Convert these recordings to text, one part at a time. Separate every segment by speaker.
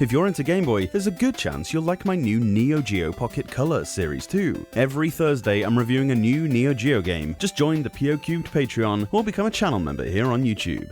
Speaker 1: If you're into Game Boy, there's a good chance you'll like my new Neo Geo Pocket Color series too. Every Thursday I'm reviewing a new Neo Geo game. Just join the POCubed Patreon or become a channel member here on YouTube.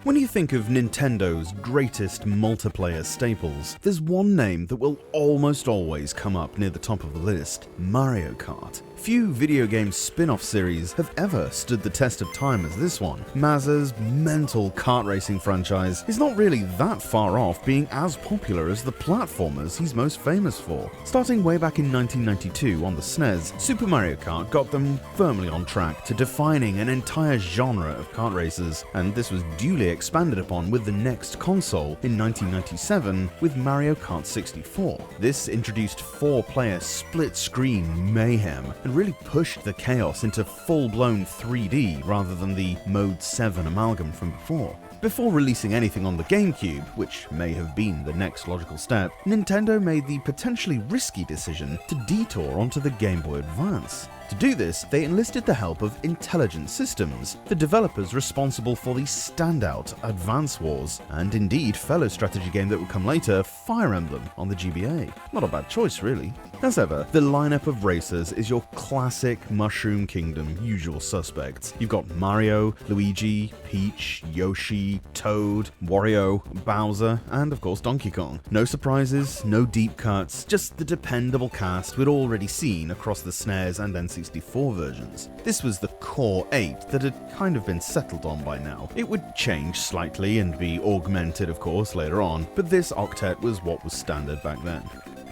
Speaker 1: When you think of Nintendo's greatest multiplayer staples, there's one name that will almost always come up near the top of the list: Mario Kart. Few video game spin-off series have ever stood the test of time as this one. Mazza's mental kart racing franchise is not really that far off being as popular as the platformers he's most famous for. Starting way back in 1992 on the SNES, Super Mario Kart got them firmly on track to defining an entire genre of kart races, and this was duly expanded upon with the next console in 1997 with Mario Kart 64. This introduced 4-player split-screen mayhem and really pushed the chaos into full-blown 3D rather than the Mode 7 amalgam from before. Before releasing anything on the GameCube, which may have been the next logical step, Nintendo made the potentially risky decision to detour onto the Game Boy Advance. To do this, they enlisted the help of Intelligent Systems, the developers responsible for the standout Advance Wars, and indeed fellow strategy game that would come later, Fire Emblem, on the GBA. Not a bad choice, really. As ever, the lineup of racers is your classic Mushroom Kingdom usual suspects. You've got Mario, Luigi, Peach, Yoshi, Toad, Wario, Bowser, and of course Donkey Kong. No surprises, no deep cuts, just the dependable cast we'd already seen across the SNES and N64 versions. This was the core 8 that had kind of been settled on by now. It would change slightly and be augmented, of course, later on, but this octet was what was standard back then.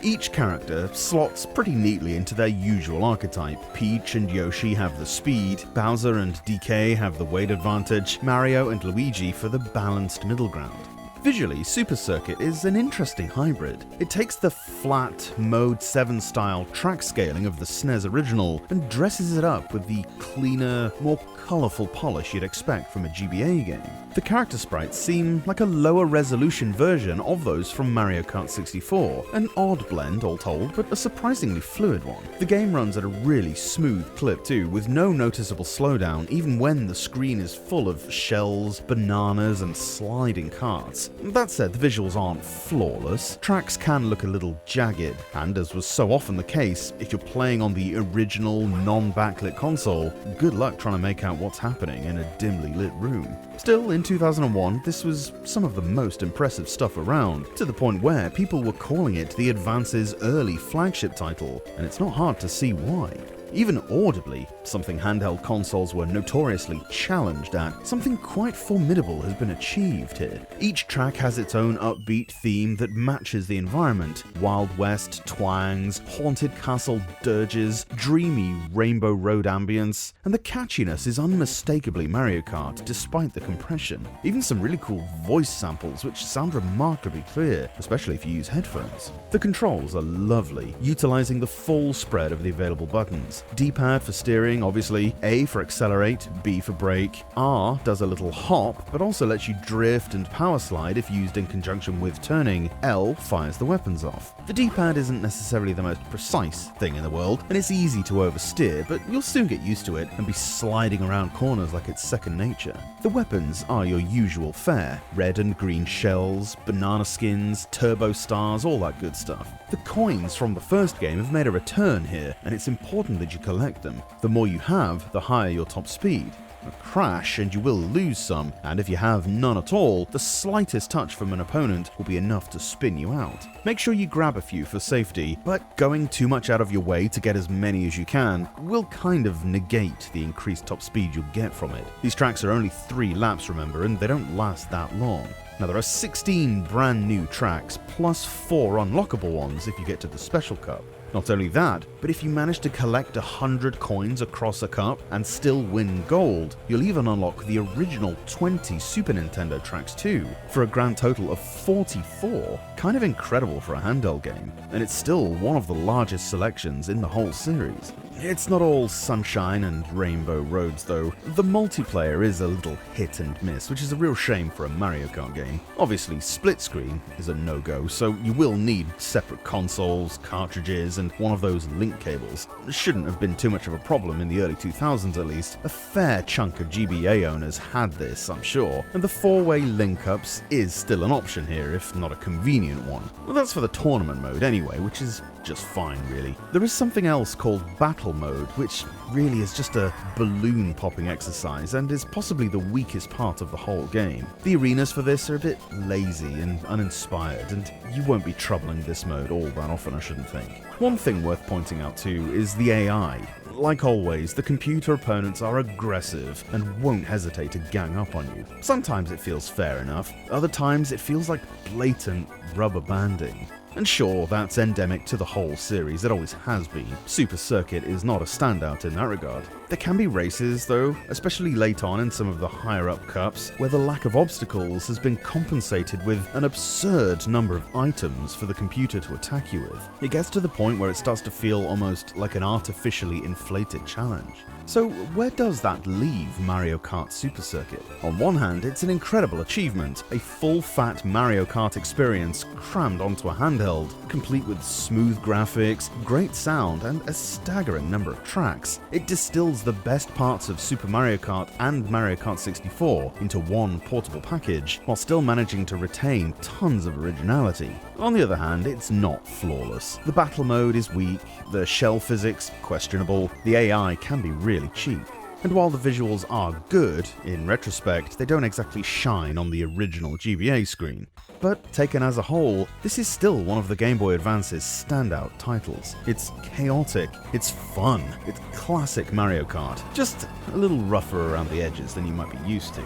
Speaker 1: Each character slots pretty neatly into their usual archetype. Peach and Yoshi have the speed, Bowser and DK have the weight advantage, Mario and Luigi for the balanced middle ground. Visually, Super Circuit is an interesting hybrid. It takes the flat, Mode 7 style track scaling of the SNES original and dresses it up with the cleaner, more colourful polish you'd expect from a GBA game. The character sprites seem like a lower resolution version of those from Mario Kart 64, an odd blend all told, but a surprisingly fluid one. The game runs at a really smooth clip too, with no noticeable slowdown even when the screen is full of shells, bananas and sliding carts. That said, the visuals aren't flawless. Tracks can look a little jagged, and as was so often the case, if you're playing on the original non-backlit console, good luck trying to make out what's happening in a dimly lit room. Still, in 2001, this was some of the most impressive stuff around, to the point where people were calling it the Advance's early flagship title, and it's not hard to see why. Even audibly, something handheld consoles were notoriously challenged at, something quite formidable has been achieved here. Each track has its own upbeat theme that matches the environment: Wild West twangs, haunted castle dirges, dreamy Rainbow Road ambience, and the catchiness is unmistakably Mario Kart despite the compression. Even some really cool voice samples which sound remarkably clear, especially if you use headphones. The controls are lovely, utilizing the full spread of the available buttons. D-pad for steering, obviously, A for accelerate, B for brake, R does a little hop, but also lets you drift and power slide if used in conjunction with turning, L fires the weapons off. The D-pad isn't necessarily the most precise thing in the world, and it's easy to oversteer, but you'll soon get used to it and be sliding around corners like it's second nature. The weapons are your usual fare: red and green shells, banana skins, turbo stars, all that good stuff. The coins from the first game have made a return here, and it's important that you collect them. The more you have, the higher your top speed. A crash and you will lose some, and if you have none at all, the slightest touch from an opponent will be enough to spin you out. Make sure you grab a few for safety, but going too much out of your way to get as many as you can will kind of negate the increased top speed you'll get from it. These tracks are only 3 laps, remember, and they don't last that long. Now there are 16 brand new tracks, plus 4 unlockable ones if you get to the Special Cup. Not only that, but if you manage to collect 100 coins across a cup and still win gold, you'll even unlock the original 20 Super Nintendo tracks too, for a grand total of 44. Kind of incredible for a handheld game, and it's still one of the largest selections in the whole series. It's not all sunshine and rainbow roads though. The multiplayer is a little hit and miss, which is a real shame for a Mario Kart game. Obviously, split screen is a no-go, so you will need separate consoles, cartridges, and one of those link cables. Shouldn't have been too much of a problem in the early 2000s at least. A fair chunk of GBA owners had this, I'm sure, and the 4-way link-ups is still an option here, if not a convenient one. Well, that's for the tournament mode anyway, which is just fine really. There is something else called Battle Mode, which really is just a balloon popping exercise and is possibly the weakest part of the whole game. The arenas for this are a bit lazy and uninspired, and you won't be troubling this mode all that often, I shouldn't think. One thing worth pointing out too is the AI. Like always, the computer opponents are aggressive and won't hesitate to gang up on you. Sometimes it feels fair enough, other times it feels like blatant rubber banding. And sure, that's endemic to the whole series, it always has been. Super Circuit is not a standout in that regard. There can be races though, especially late on in some of the higher up cups, where the lack of obstacles has been compensated with an absurd number of items for the computer to attack you with. It gets to the point where it starts to feel almost like an artificially inflated challenge. So where does that leave Mario Kart Super Circuit? On one hand, it's an incredible achievement, a full-fat Mario Kart experience crammed onto a handheld, complete with smooth graphics, great sound, and a staggering number of tracks. It distills the best parts of Super Mario Kart and Mario Kart 64 into one portable package, while still managing to retain tons of originality. On the other hand, it's not flawless. The battle mode is weak, the shell physics questionable, the AI can be really cheap. And while the visuals are good, in retrospect, they don't exactly shine on the original GBA screen. But taken as a whole, this is still one of the Game Boy Advance's standout titles. It's chaotic, it's fun, it's classic Mario Kart, just a little rougher around the edges than you might be used to.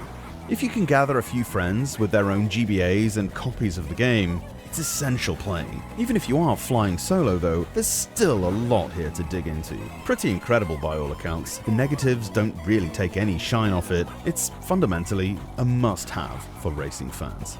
Speaker 1: If you can gather a few friends with their own GBAs and copies of the game, it's essential playing. Even if you are flying solo though, there's still a lot here to dig into. Pretty incredible by all accounts. The negatives don't really take any shine off it. It's fundamentally a must-have for racing fans.